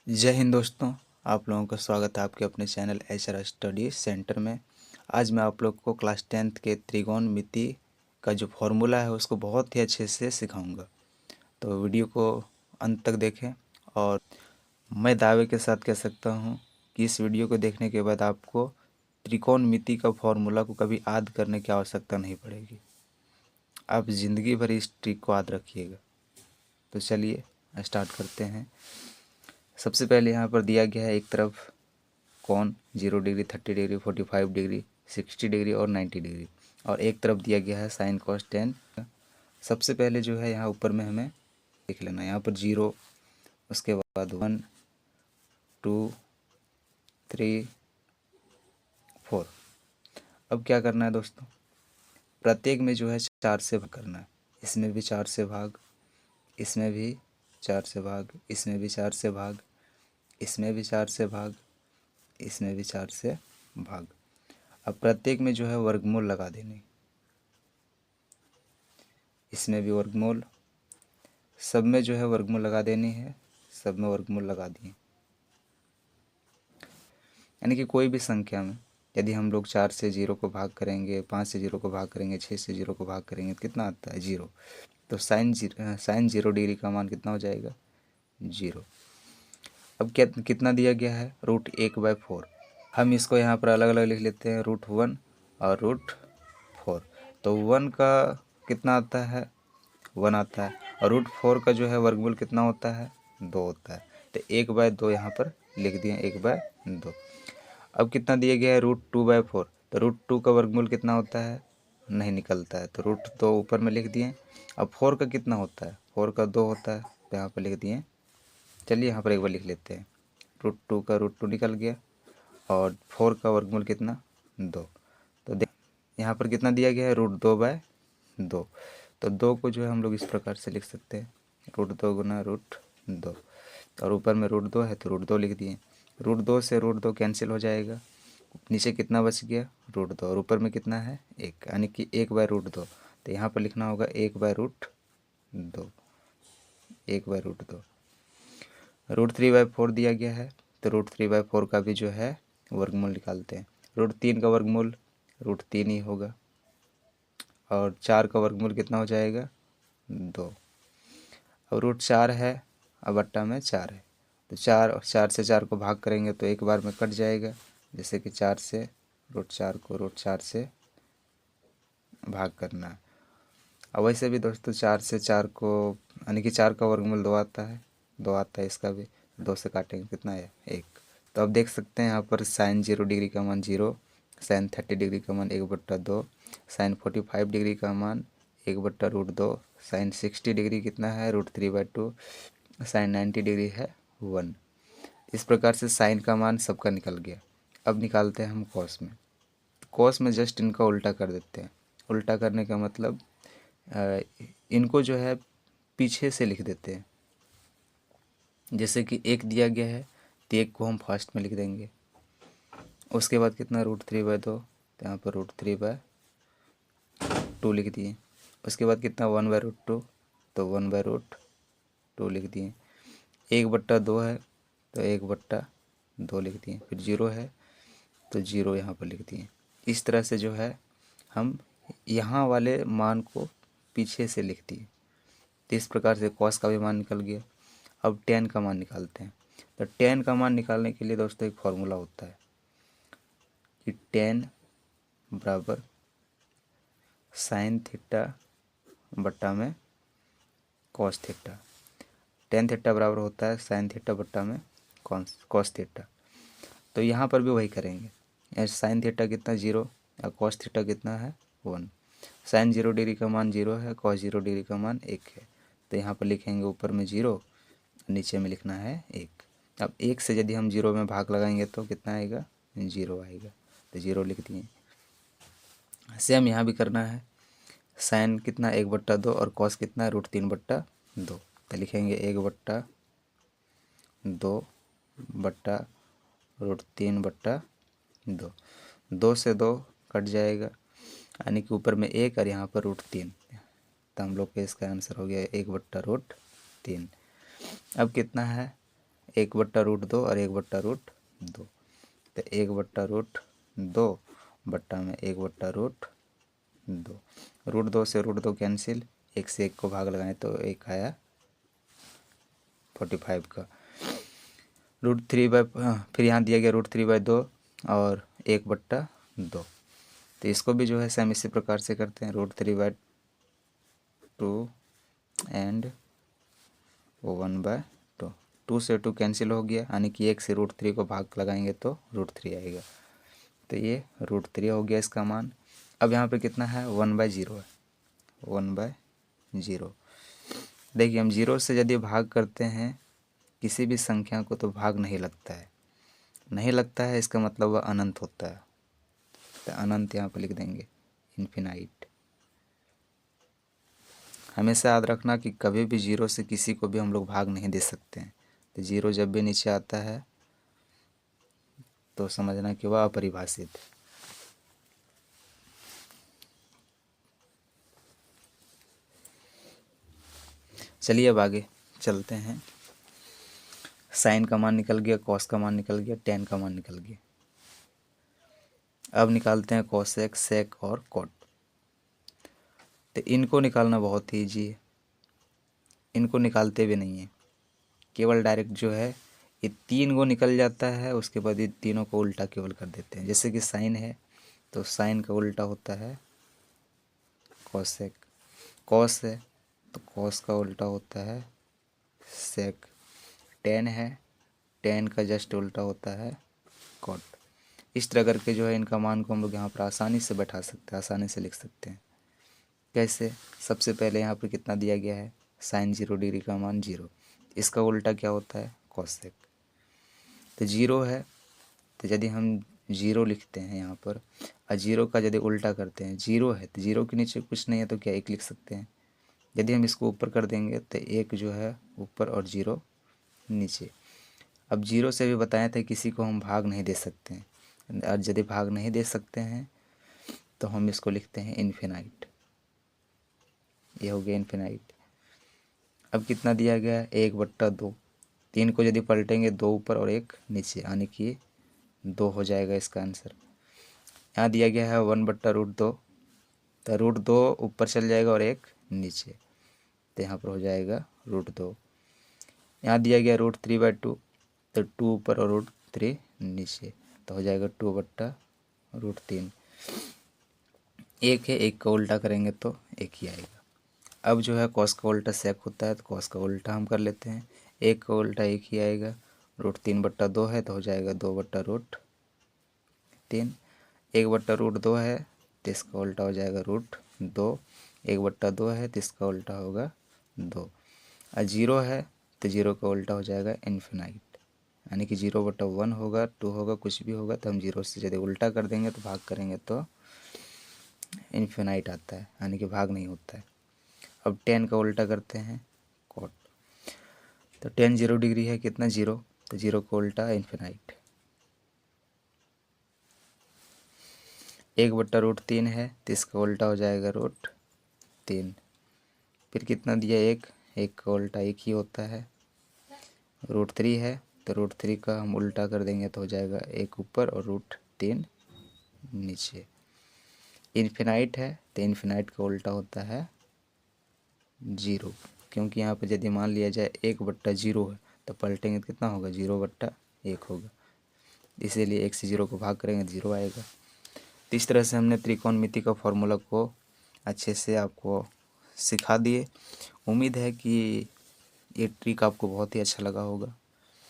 जय हिंद दोस्तों। आप लोगों का स्वागत है आपके अपने चैनल एचआर स्टडी सेंटर में। आज मैं आप लोग को क्लास 10th के त्रिकोणमिति का जो फॉर्मूला है उसको बहुत ही अच्छे से सिखाऊंगा। तो वीडियो को अंत तक देखें और मैं दावे के साथ कह सकता हूं कि इस वीडियो को देखने के बाद आपको त्रिकोणमिति का फॉर्मूला को कभी याद करने की आवश्यकता नहीं पड़ेगी। आप ज़िंदगी भर इस ट्रिक को याद रखिएगा। तो चलिए स्टार्ट करते हैं। सबसे पहले यहाँ पर दिया गया है एक तरफ कोण 0 डिग्री, 30 डिग्री, 45 डिग्री, 60 डिग्री और 90 डिग्री, और एक तरफ दिया गया है साइन कॉस टेन। सबसे पहले जो है यहाँ ऊपर में हमें लिख लेना है यहाँ पर 0, उसके बाद 1 2 3 4। अब क्या करना है दोस्तों, प्रत्येक में जो है 4 से भाग करना है। इसमें भी 4 से भाग, इसमें भी 4 से भाग, इसमें भी 4 से भाग, इसमें भी 4 से भाग, इसमें भी 4 से भाग। अब प्रत्येक में जो है वर्गमूल लगा देनी, इसमें भी वर्गमूल, सब में जो है वर्गमूल लगा देनी है, सब में वर्गमूल लगा दिए। यानी कि कोई भी संख्या में यदि हम लोग 4 से 0 को भाग करेंगे, 5 से 0 को भाग करेंगे, 6 से 0 को भाग करेंगे तो कितना आता है 0। तो साइन 0 डिग्री का मान कितना हो जाएगा 0। अब क्या कितना दिया गया है √1/4। हम इसको यहाँ पर अलग अलग लिख लेते हैं, √1 और √4। तो 1 का कितना आता है 1 आता है, और √4 का जो है वर्गमूल कितना होता है 2 होता है। तो 1/2 यहाँ पर लिख दिए, 1/2। अब कितना दिया गया है √2/4। तो √2 का वर्गमूल कितना होता है नहीं निकलता है, तो √2 ऊपर में लिख दिए। अब 4 का कितना होता है 4 का 2 होता है, तो यहाँ पर लिख दिए। चलिए यहाँ पर एक बार लिख लेते हैं, √2 का √2 निकल गया और 4 का वर्गमूल कितना 2। तो देख यहाँ पर कितना दिया गया है √2/2। तो 2 को जो है हम लोग इस प्रकार से लिख सकते हैं, √2 गुना √2, और ऊपर में √2 है तो √2 लिख दिए। √2 से √2 कैंसिल हो जाएगा, नीचे कितना बच गया √2, और ऊपर में कितना है 1, यानी कि 1/√2। तो यहाँ पर लिखना होगा 1/√2, 1/√2। √3/4 दिया गया है, तो √3/4 का भी जो है वर्गमूल निकालते हैं। √3 का वर्गमूल √3 ही होगा, और 4 का वर्गमूल कितना हो जाएगा 2। अब √4 है, अब बट्टा में 4 है, तो 4 से 4 को भाग करेंगे तो एक बार में कट जाएगा। जैसे कि 4 से √4 को √4 से भाग करना है। अब वैसे भी दोस्तों 4 से 4 को, यानी कि 4 का वर्गमूल 2 आता है, 2 आता है, इसका भी 2 से काटेंगे कितना है 1। तो अब देख सकते हैं यहाँ पर साइन 0 डिग्री का मान 0, साइन 30 डिग्री का मान 1/2, साइन 45 डिग्री का मान 1/√2, साइन 60 डिग्री कितना है √3/2, साइन 90 डिग्री है 1। इस प्रकार से साइन का मान सबका निकल गया। अब निकालते हैं हम कॉस में। कॉस में जस्ट इनका उल्टा कर देते हैं। उल्टा करने का मतलब इनको जो है पीछे से लिख देते हैं। जैसे कि 1 दिया गया है तो 1 को हम फर्स्ट में लिख देंगे, उसके बाद कितना √3/2, तो यहाँ पर √3/2 लिख दिए। उसके बाद कितना 1/√2, तो 1/√2 लिख दिए। 1/2 है तो 1/2 लिख दिए। फिर 0 है तो 0 यहाँ पर लिख दिए। इस तरह से जो है हम यहाँ वाले मान को पीछे से लिख दिए। तो इस प्रकार से कॉस का भी मान निकल गया। अब टेन का मान निकालते हैं। तो टेन का मान निकालने के लिए दोस्तों एक फॉर्मूला होता है कि टेन बराबर साइन थीटा बट्टा में कॉस थीटा। टेन थीटा बराबर होता है साइन थीटा बट्टा में कॉस थीटा। तो यहाँ पर भी वही करेंगे। साइन थीटा कितना 0 और कॉस थीटा कितना है 1। साइन 0 डिग्री का मान 0 है, कॉस 0 डिग्री का मान 1 है। तो यहाँ पर लिखेंगे ऊपर में 0, नीचे में लिखना है 1। अब 1 से यदि हम 0 में भाग लगाएंगे तो कितना आएगा 0 आएगा, तो 0 लिख दिए। सेम यहाँ भी करना है। साइन कितना 1/2 और कॉस कितना है √3/2। तो लिखेंगे 1/2 बट्टा √3/2। 2 से 2 कट जाएगा, यानी कि ऊपर में 1 और यहाँ पर √3। तो हम लोग के इसका आंसर हो गया 1/√3। अब कितना है 1/√2 और 1/√2। तो 1/√2 बट्टा में 1/√2। √2 से √2 कैंसिल, 1 से 1 को भाग लगाएं तो 1 आया 45 का। फिर यहाँ दिया गया √3/2 और 1/2। तो इसको भी जो है सेम इसी प्रकार से करते हैं, √3/2 एंड 1/2। 2 से 2 कैंसिल हो गया, यानी कि 1 से √3 को भाग लगाएंगे तो √3 आएगा। तो ये √3 हो गया इसका मान। अब यहाँ पे कितना है, 1/0 है, 1/0। देखिए हम 0 से यदि भाग करते हैं किसी भी संख्या को तो भाग नहीं लगता है, नहीं लगता है इसका मतलब वह अनंत होता है। तो अनंत यहाँ पर लिख देंगे, इन्फिनाइट। हमेशा याद रखना कि कभी भी 0 से किसी को भी हम लोग भाग नहीं दे सकते हैं। तो 0 जब भी नीचे आता है तो समझना कि वह अपरिभाषित है। चलिए अब आगे चलते हैं। साइन का मान निकल गया, कॉस का मान निकल गया, टेन का मान निकल गया। अब निकालते हैं कोसेक, सेक और कॉट। तो इनको निकालना बहुत ही ईजी है, इनको निकालते भी नहीं है, केवल डायरेक्ट जो है ये 3 को निकल जाता है, उसके बाद ये तीनों को उल्टा केवल कर देते हैं। जैसे कि साइन है तो साइन का उल्टा होता है कोसेक, कॉस है तो कॉस का उल्टा होता है सेक, टेन है टेन का जस्ट उल्टा होता है कॉट। इस तरह करके जो है इनका मान को हम लोग यहाँ पर आसानी से बैठा सकते हैं, आसानी से लिख सकते हैं। कैसे, सबसे पहले यहाँ पर कितना दिया गया है, साइन 0 डिग्री का मान 0, इसका उल्टा क्या होता है कोसेक। तो 0 है तो यदि हम 0 लिखते हैं यहाँ पर और 0 का यदि उल्टा करते हैं, 0 है तो 0 के नीचे कुछ नहीं है तो क्या 1 लिख सकते हैं। यदि हम इसको ऊपर कर देंगे तो 1 जो है ऊपर और 0 नीचे। अब 0 से भी बताया था किसी को हम भाग नहीं दे सकते हैं, और यदि भाग नहीं दे सकते हैं तो हम इसको लिखते हैं इन्फिनाइट। ये हो गया इन्फिनाइट। अब कितना दिया गया है, 1/2। 3 को यदि पलटेंगे 2 ऊपर और 1 नीचे, यानी कि 2 हो जाएगा इसका आंसर। यहाँ दिया गया है 1/√2, तो √2 ऊपर चल जाएगा और 1 नीचे, तो यहाँ पर हो जाएगा √2। यहाँ दिया गया √3/2, तो 2 ऊपर और √3 नीचे, तो हो जाएगा 2/√3। 1 है, 1 का उल्टा करेंगे तो 1 ही आएगा। अब जो है कॉस का उल्टा सेक होता है, तो कॉस का उल्टा हम कर लेते हैं, 1 का उल्टा 1 ही आएगा। √3/2 है तो हो जाएगा 2/√3। 1/√2 है तो इसका उल्टा हो जाएगा √2। 1/2 है तो इसका उल्टा होगा 2। और 0 है तो 0 का उल्टा हो जाएगा इन्फिनाइट, यानी कि 0/1 होगा, 2 होगा, कुछ भी होगा, तो हम 0 से यदि उल्टा कर देंगे तो भाग करेंगे तो इन्फिनाइट आता है, यानी कि भाग नहीं होता है। अब 10 का उल्टा करते हैं कॉट। तो 10 0 डिग्री है, कितना 0, तो 0 का उल्टा इन्फिनाइट। 1/√3 है तो इसका उल्टा हो जाएगा √3। फिर कितना दिया, 1, 1 का उल्टा 1 ही होता है। √3 है तो √3 का हम उल्टा कर देंगे तो हो जाएगा 1 ऊपर और √3 नीचे। इन्फिनाइट है तो इन्फिनाइट का उल्टा होता है 0, क्योंकि यहाँ पर यदि मान लिया जाए 1/0 है तो पलटेंगे तो कितना होगा, 0/1 होगा, इसीलिए 1 से 0 को भाग करेंगे तो 0 आएगा। तो इस तरह से हमने त्रिकोणमिति का फॉर्मूला को अच्छे से आपको सिखा दिए। उम्मीद है कि ये ट्रिक आपको बहुत ही अच्छा लगा होगा।